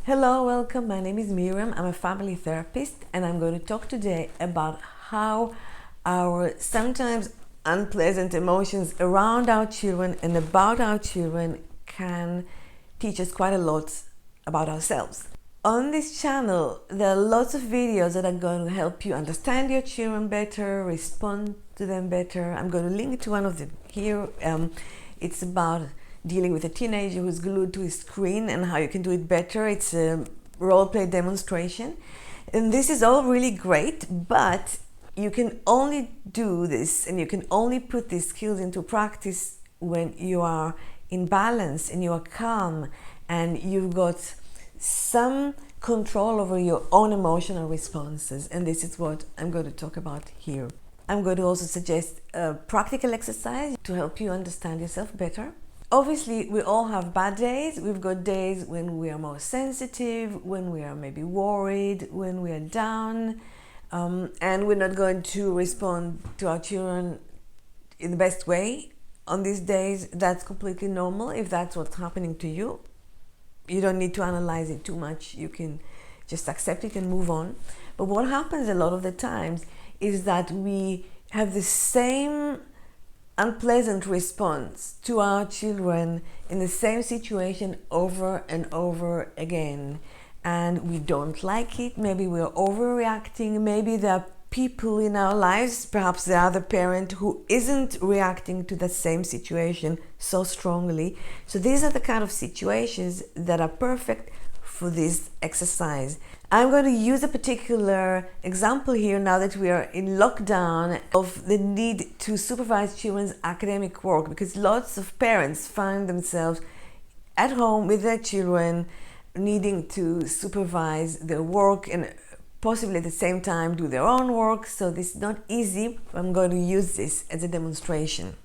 Hello, welcome. My name is Miriam. I'm a family therapist, and I'm going to talk today about how our sometimes unpleasant emotions around our children and about our children can teach us quite a lot about ourselves. On this channel, there are lots of videos that are going to help you understand your children better, respond to them better. I'm going to link to one of them here. It's about dealing with a teenager who's glued to his screen and how you can do it better. It's a role play demonstration. And this is all really great, but you can only do this and you can only put these skills into practice when you are in balance and you are calm and you've got some control over your own emotional responses. And this is what I'm going to talk about here. I'm going to also suggest a practical exercise to help you understand yourself better. Obviously, we all have bad days. We've got days when we are more sensitive, when we are maybe worried, when we are down, and we're not going to respond to our children in the best way on these days. That's completely normal if that's what's happening to you. You don't need to analyze it too much. You can just accept it and move on. But what happens a lot of the times is that we have the same unpleasant response to our children in the same situation over and over again, and we don't like it. Maybe we're overreacting. Maybe there are people in our lives, perhaps the other parent, who isn't reacting to the same situation so strongly. So these are the kind of situations that are perfect for this exercise. I'm going to use a particular example here now that we are in lockdown of the need to supervise children's academic work, because lots of parents find themselves at home with their children needing to supervise their work and possibly at the same time do their own work. So this is not easy. I'm going to use this as a demonstration.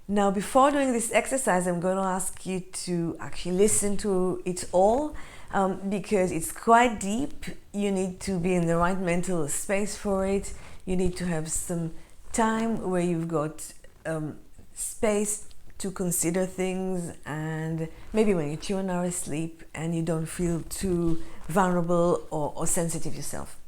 Now, before doing this exercise, I'm going to ask you to actually listen to it all. Because it's quite deep. You need to be in the right mental space for it. You need to have some time where you've got space to consider things, and maybe when your children are asleep and you don't feel too vulnerable or sensitive yourself.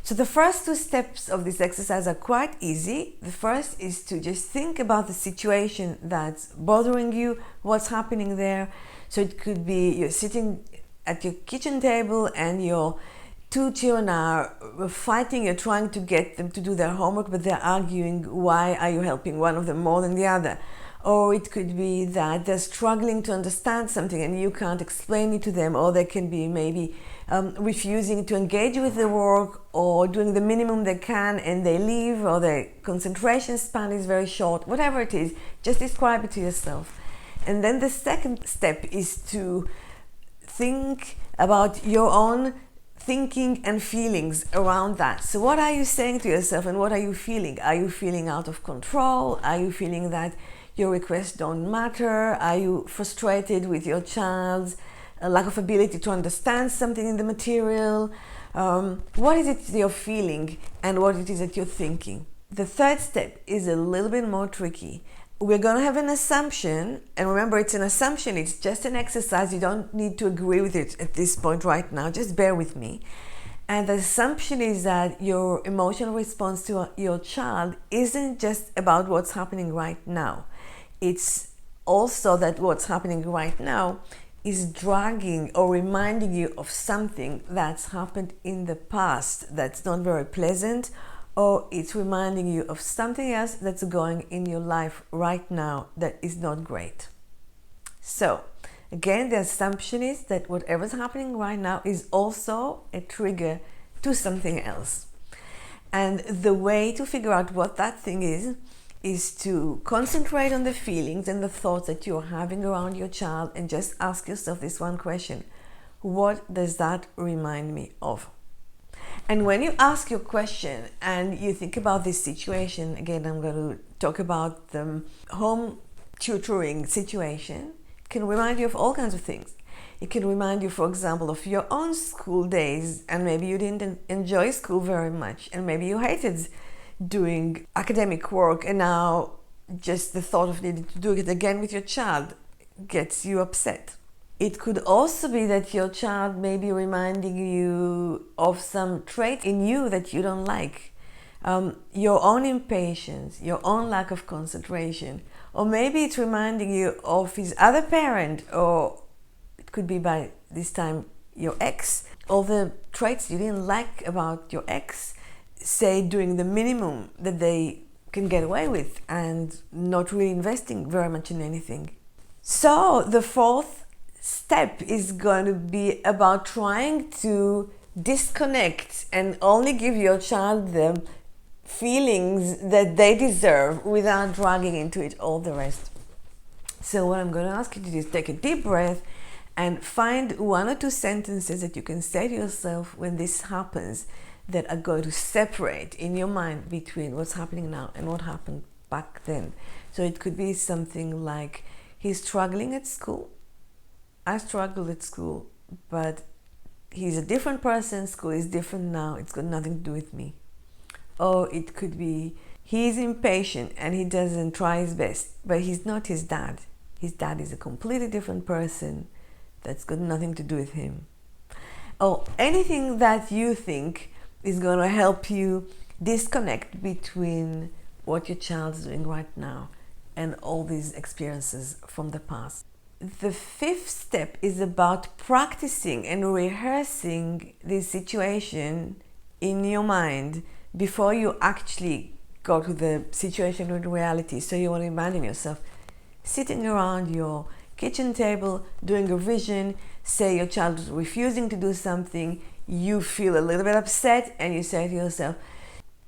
So the first two steps of this exercise are quite easy. The first is to just think about the situation that's bothering you, what's happening there. So it could be you're sitting at your kitchen table and your two children are fighting. You're trying to get them to do their homework, but they're arguing. Why are you helping one of them more than the other? Or it could be that they're struggling to understand something and you can't explain it to them. Or they can be maybe refusing to engage with the work, or doing the minimum they can and they leave, or their concentration span is very short. Whatever it is, just describe it to yourself. And then the second step is to think about your own thinking and feelings around that. So what are you saying to yourself and what are you feeling? Are you feeling out of control? Are you feeling that your requests don't matter? Are you frustrated with your child's lack of ability to understand something in the material? What is it you're feeling and what it is that you're thinking? The third step is a little bit more tricky. We're going to have an assumption, and remember, it's an assumption, it's just an exercise. You don't need to agree with it at this point right now, just bear with me. And the assumption is that your emotional response to your child isn't just about what's happening right now. It's also that what's happening right now is dragging or reminding you of something that's happened in the past that's not very pleasant, or it's reminding you of something else that's going in your life right now that is not great. So, again, the assumption is that whatever's happening right now is also a trigger to something else. And the way to figure out what that thing is to concentrate on the feelings and the thoughts that you're having around your child and just ask yourself this one question: what does that remind me of? And when you ask your question and you think about this situation, again, I'm going to talk about the home tutoring situation. It can remind you of all kinds of things. It can remind you, for example, of your own school days, and maybe you didn't enjoy school very much, and maybe you hated doing academic work, and now just the thought of needing to do it again with your child gets you upset. It could also be that your child may be reminding you of some trait in you that you don't like. Your own impatience, your own lack of concentration, or maybe it's reminding you of his other parent, or it could be by this time your ex. All the traits you didn't like about your ex, say doing the minimum that they can get away with and not really investing very much in anything. So the fourth step is going to be about trying to disconnect and only give your child the feelings that they deserve without dragging into it all the rest. So what I'm going to ask you to do is take a deep breath and find 1 or 2 sentences that you can say to yourself when this happens that are going to separate in your mind between what's happening now and what happened back then. So it could be something like, he's struggling at school. I struggled at school, but he's a different person. School is different now. It's got nothing to do with me. Or it could be, he's impatient and he doesn't try his best, but he's not his dad. His dad is a completely different person. That's got nothing to do with him. Or anything that you think is going to help you disconnect between what your child is doing right now and all these experiences from the past. The 5th step is about practicing and rehearsing this situation in your mind before you actually go to the situation with reality. So you want to imagine yourself sitting around your kitchen table doing a revision. Say your child is refusing to do something, you feel a little bit upset, and you say to yourself,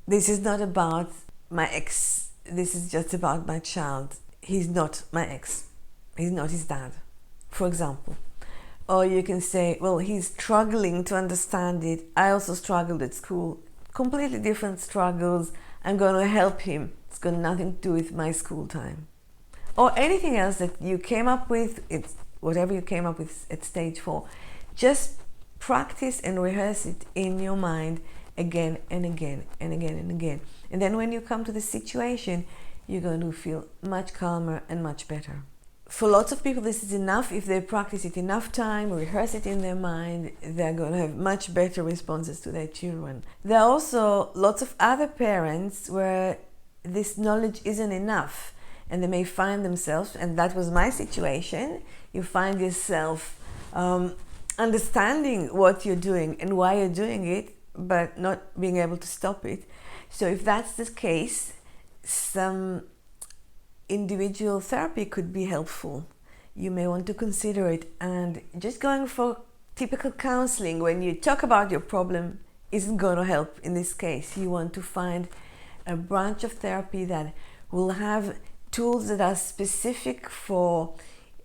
this is not about my ex, this is just about my child. He's not my ex, he's not his dad, for example. Or you can say, well, he's struggling to understand it. I also struggled at school. Completely different struggles. I'm going to help him. It's got nothing to do with my school time. Or anything else that you came up with, it's whatever you came up with at stage 4. Just practice and rehearse it in your mind again and again and again and again. And then when you come to the situation, you're going to feel much calmer and much better. For lots of people, this is enough. If they practice it enough time, rehearse it in their mind, they're going to have much better responses to their children. There are also lots of other parents where this knowledge isn't enough, and they may find themselves, and that was my situation, you find yourself understanding what you're doing and why you're doing it, but not being able to stop it. So if that's the case, some individual therapy could be helpful. You may want to consider it, and just going for typical counseling when you talk about your problem isn't going to help in this case. You want to find a branch of therapy that will have tools that are specific for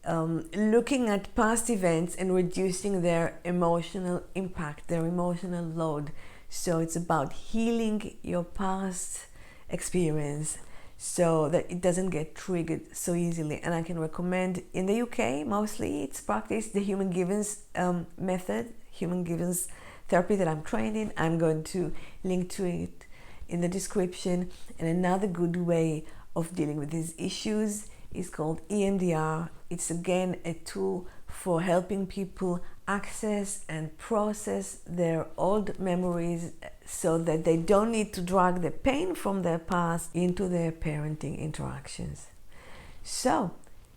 looking at past events and reducing their emotional impact, their emotional load. So it's about healing your past experience so that it doesn't get triggered so easily. And I can recommend, in the UK mostly it's practiced, the Human Givens method, Human Givens therapy that I'm trained in. I'm going to link to it in the description. And another good way of dealing with these issues is called EMDR. It's again a tool for helping people access and process their old memories so that they don't need to drag the pain from their past into their parenting interactions. So,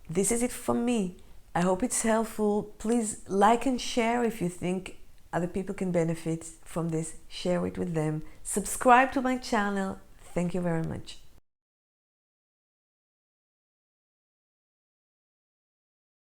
this is it from me. I hope it's helpful. Please like and share if you think other people can benefit from this. Share it with them. Subscribe to my channel. Thank you very much.